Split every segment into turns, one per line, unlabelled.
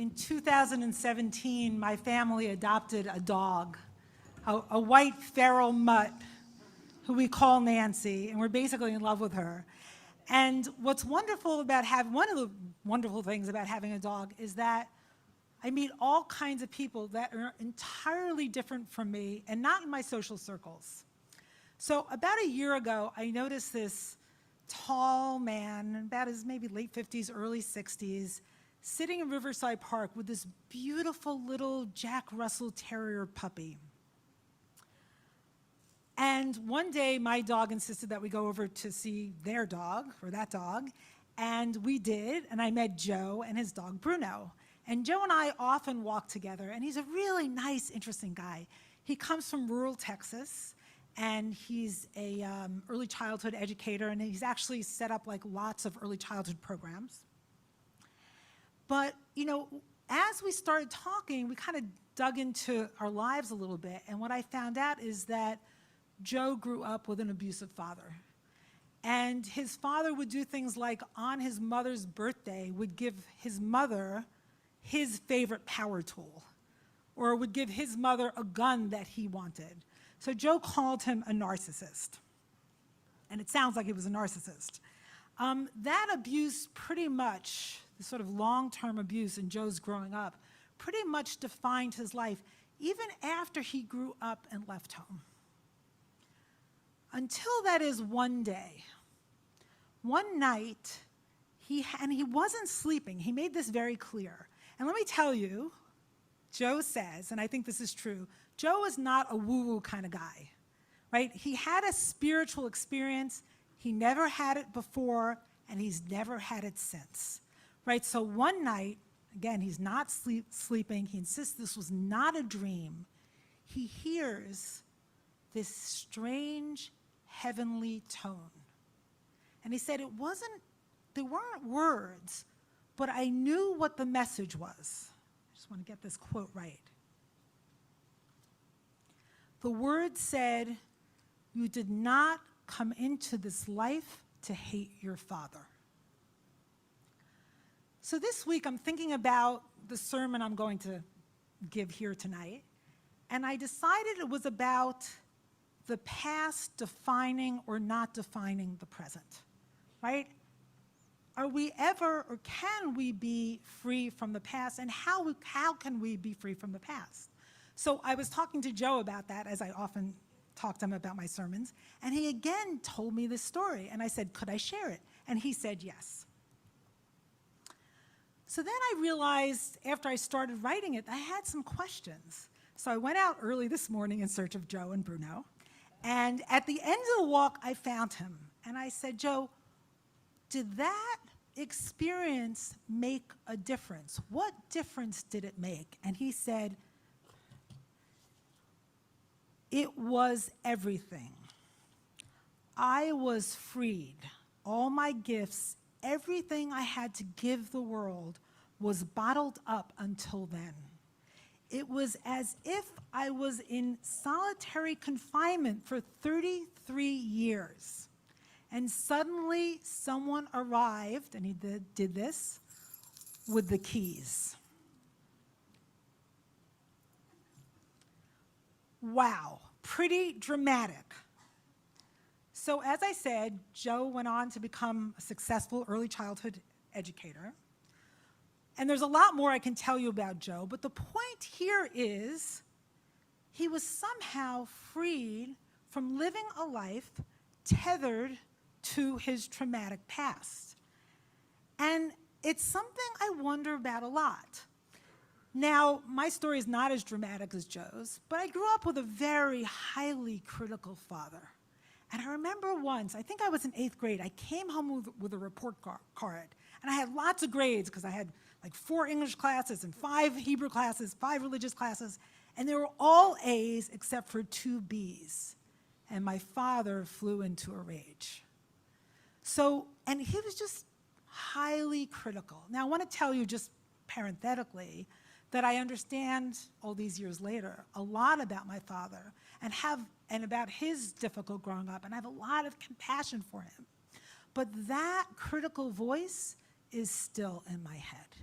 in 2017, my family adopted a dog, a white feral mutt who we call Nancy, and we're basically in love with her. And what's wonderful about one of the wonderful things about having a dog is that I meet all kinds of people that are entirely different from me and not in my social circles. So about a year ago, I noticed this tall man, about his maybe late 50s, early 60s, sitting in Riverside Park with this beautiful little Jack Russell Terrier puppy. And one day, my dog insisted that we go over to see their dog, or that dog, and we did, and I met Joe and his dog, Bruno. And Joe and I often walk together, and he's a really nice, interesting guy. He comes from rural Texas, and he's a early childhood educator, and he's actually set up like lots of early childhood programs. But, you know, as we started talking, we kind of dug into our lives a little bit, and what I found out is that Joe grew up with an abusive father. And his father would do things like on his mother's birthday would give his mother his favorite power tool, or would give his mother a gun that he wanted. So Joe called him a narcissist. And it sounds like he was a narcissist. That abuse pretty much, the sort of long-term abuse in Joe's growing up, pretty much defined his life, even after he grew up and left home. Until that is one day, one night, he wasn't sleeping. He made this very clear. And let me tell you, Joe says, and I think this is true, Joe is not a woo-woo kind of guy, right? He had a spiritual experience. He never had it before, and he's never had it since, right? So one night, again, he's not sleeping. He insists this was not a dream. He hears this strange, heavenly tone. And he said there weren't words, but I knew what the message was. I just want to get this quote right. The word said, "You did not come into this life to hate your father." So this week I'm thinking about the sermon I'm going to give here tonight, and I decided it was about the past defining or not defining the present, right? Are we ever, or can we be free from the past, and how can we be free from the past? So I was talking to Joe about that, as I often talk to him about my sermons, and he again told me this story, and I said, could I share it? And he said yes. So then I realized, after I started writing it, I had some questions. So I went out early this morning in search of Joe and Bruno, and at the end of the walk, I found him, and I said, Joe, did that experience make a difference? What difference did it make? And he said, it was everything. I was freed. All my gifts, everything I had to give the world was bottled up until then. It was as if I was in solitary confinement for 33 years. And suddenly someone arrived, and he did this, with the keys. Wow, pretty dramatic. So as I said, Joe went on to become a successful early childhood educator. And there's a lot more I can tell you about Joe, but the point here is he was somehow freed from living a life tethered to his traumatic past. And it's something I wonder about a lot. Now, my story is not as dramatic as Joe's, but I grew up with a very highly critical father. And I remember once, I think I was in 8th grade, I came home with a report card, and I had lots of grades because I had like 4 English classes and 5 Hebrew classes, 5 religious classes, and they were all A's except for 2 B's. And my father flew into a rage. So, and he was just highly critical. Now, I want to tell you just parenthetically that I understand all these years later a lot about my father and about his difficult growing up, and I have a lot of compassion for him. But that critical voice is still in my head.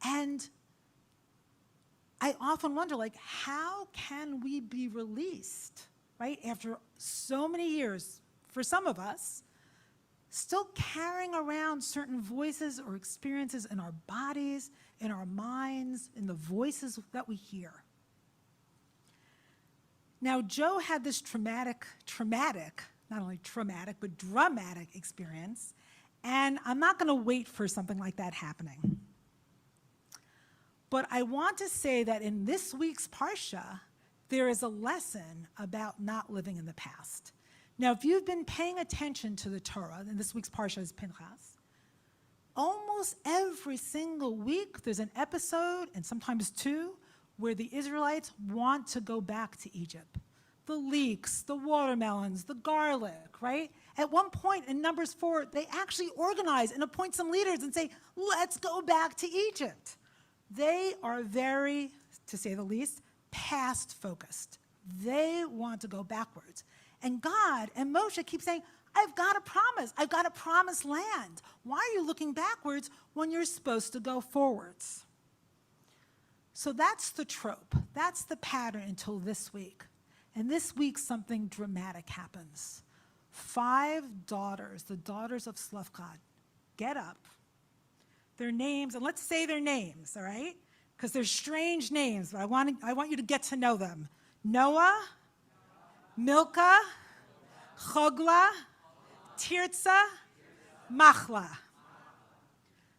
And I often wonder, like, how can we be released, right, after so many years, for some of us, still carrying around certain voices or experiences in our bodies, in our minds, in the voices that we hear. Now, Joe had this traumatic, not only traumatic, but dramatic experience, and I'm not going to wait for something like that happening. But I want to say that in this week's Parsha, there is a lesson about not living in the past. Now, if you've been paying attention to the Torah, and this week's Parsha is Pinchas, almost every single week there's an episode, and sometimes two, where the Israelites want to go back to Egypt. The leeks, the watermelons, the garlic, right? At one point in Numbers 4, they actually organize and appoint some leaders and say, let's go back to Egypt. They are very, to say the least, past-focused. They want to go backwards. And God and Moshe keep saying, I've got a promise. I've got a promised land. Why are you looking backwards when you're supposed to go forwards? So that's the trope. That's the pattern until this week. And this week, something dramatic happens. 5 daughters, the daughters of Slavkad, get up. Their names, and let's say their names, all right? Because they're strange names, but I want you to get to know them. Noah, Milcah, Cohler, Tirzah, Machlah.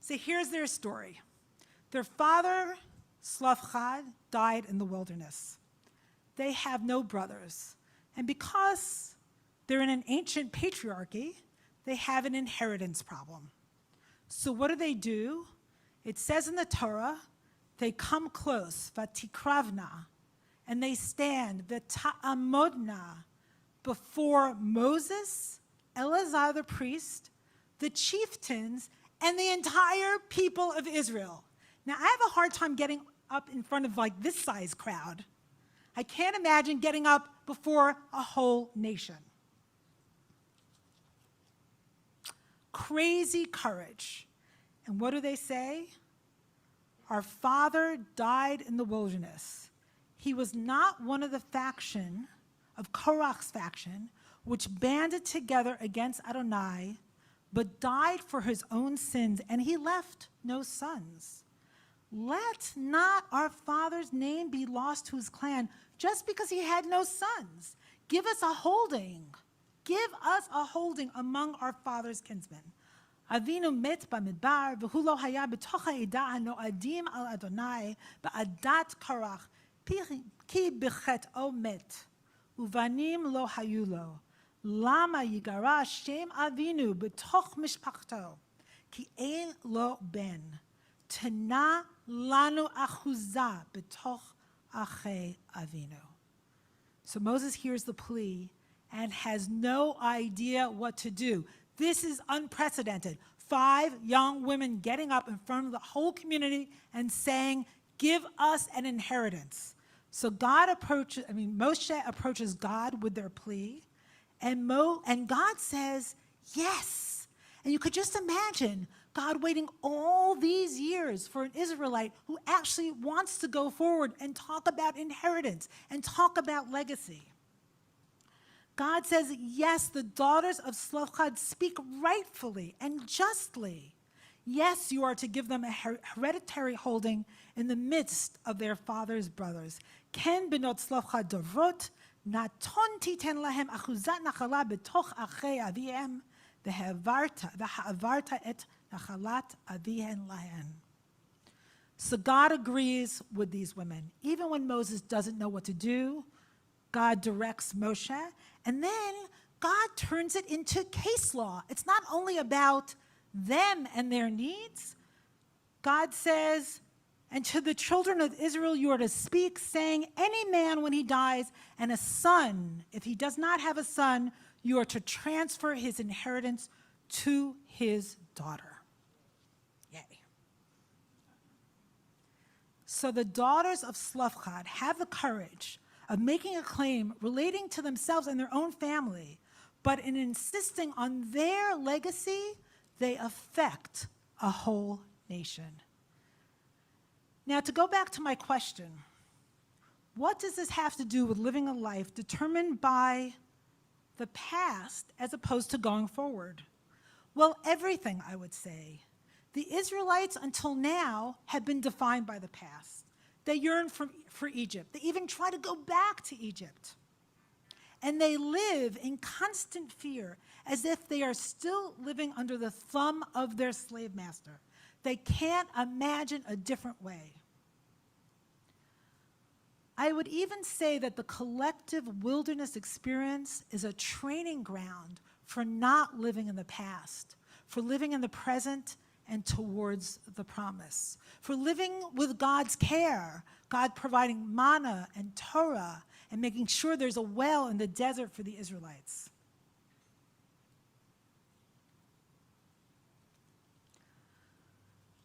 So here's their story. Their father, Slavkad, died in the wilderness. They have no brothers. And because they're in an ancient patriarchy, they have an inheritance problem. So what do? It says in the Torah, they come close, vatikravna, and they stand, v'ta'amodna, before Moses, Eleazar the priest, the chieftains, and the entire people of Israel. Now, I have a hard time getting up in front of like this size crowd. I can't imagine getting up before a whole nation. Crazy courage. And what do they say? Our father died in the wilderness. He was not one of the faction of Korach's faction, which banded together against Adonai, but died for his own sins, and he left no sons. Let not our father's name be lost to his clan just because he had no sons. Give us a holding. Give us a holding among our father's kinsmen. Avinu met b'midbar, v'hu lo haya b'toch ha'eda hano'adim al Adonai ba'adat Korach, ki b'chet'o met, uvanim lo hayu lo. Lama yigara shem Avinu b'toch mishpachto, ki ein lo ben. Tana lanu achuza b'toch achei Avinu. So Moses hears the plea and has no idea what to do. This is unprecedented. 5 young women getting up in front of the whole community and saying, give us an inheritance. So Moshe approaches God with their plea, and God says, yes. And you could just imagine God waiting all these years for an Israelite who actually wants to go forward and talk about inheritance and talk about legacy. God says, yes, the daughters of Slavkad speak rightfully and justly. Yes, you are to give them a hereditary holding in the midst of their father's brothers. Ken benot Slavkad dovrot, naton titen lahem achuzat nachala betoch achei avihem, v'ha'avarta et nachalat avihen lahen. So God agrees with these women. Even when Moses doesn't know what to do, God directs Moshe, and then God turns it into case law. It's not only about them and their needs. God says, and to the children of Israel you are to speak, saying, any man when he dies, and a son, if he does not have a son, you are to transfer his inheritance to his daughter. Yay. So the daughters of Slavkad have the courage of making a claim relating to themselves and their own family, but in insisting on their legacy, they affect a whole nation. Now, to go back to my question, What does this have to do with living a life determined by the past as opposed to going forward? Well, everything, I would say. The Israelites until now have been defined by the past. They yearn for Egypt. They even try to go back to Egypt. And they live in constant fear as if they are still living under the thumb of their slave master. They can't imagine a different way. I would even say that the collective wilderness experience is a training ground for not living in the past, for living in the present and towards the promise, for living with God's care, God providing manna and Torah and making sure there's a well in the desert for the Israelites.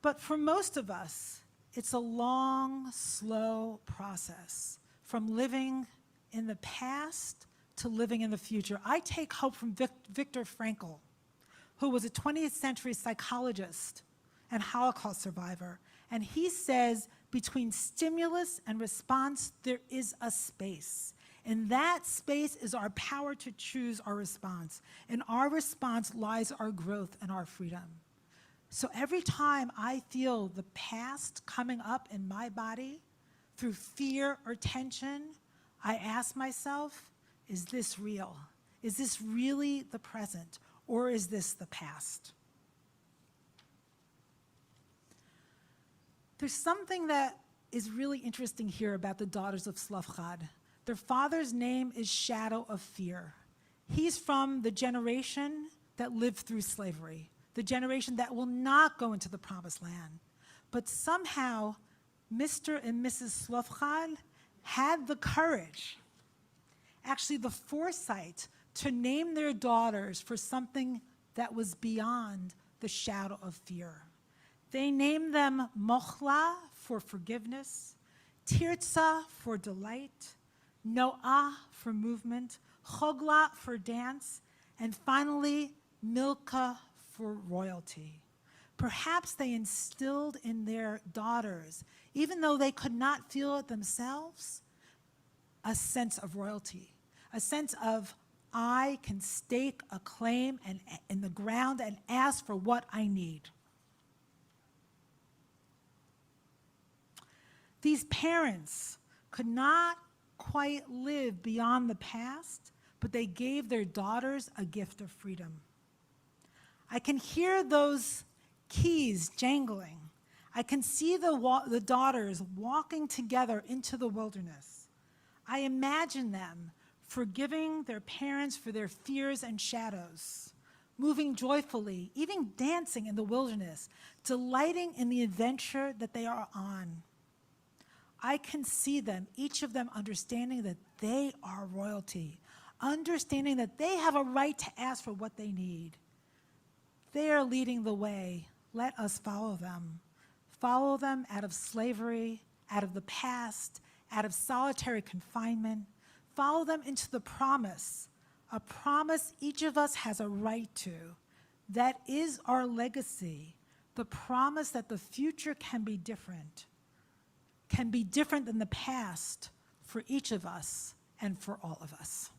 But for most of us, it's a long, slow process from living in the past to living in the future. I take hope from Viktor Frankl, who was a 20th century psychologist and Holocaust survivor. And he says, between stimulus and response, there is a space. In that space is our power to choose our response. In our response lies our growth and our freedom. So every time I feel the past coming up in my body through fear or tension, I ask myself, is this real? Is this really the present? Or is this the past? There's something that is really interesting here about the daughters of Slavchad. Their father's name is Shadow of Fear. He's from the generation that lived through slavery, the generation that will not go into the promised land. But somehow, Mr. and Mrs. Slavchad had the courage, actually the foresight, to name their daughters for something that was beyond the shadow of fear. They named them Mochla for forgiveness, Tirza for delight, Noah for movement, Chogla for dance, and finally Milka for royalty. Perhaps they instilled in their daughters, even though they could not feel it themselves, a sense of royalty, a sense of I can stake a claim in the ground and ask for what I need. These parents could not quite live beyond the past, but they gave their daughters a gift of freedom. I can hear those keys jangling. I can see the daughters walking together into the wilderness. I imagine them forgiving their parents for their fears and shadows, moving joyfully, even dancing in the wilderness, delighting in the adventure that they are on. I can see them, each of them understanding that they are royalty, understanding that they have a right to ask for what they need. They are leading the way. Let us follow them. Follow them out of slavery, out of the past, out of solitary confinement. Follow them into the promise, a promise each of us has a right to. That is our legacy, the promise that the future can be different than the past for each of us and for all of us.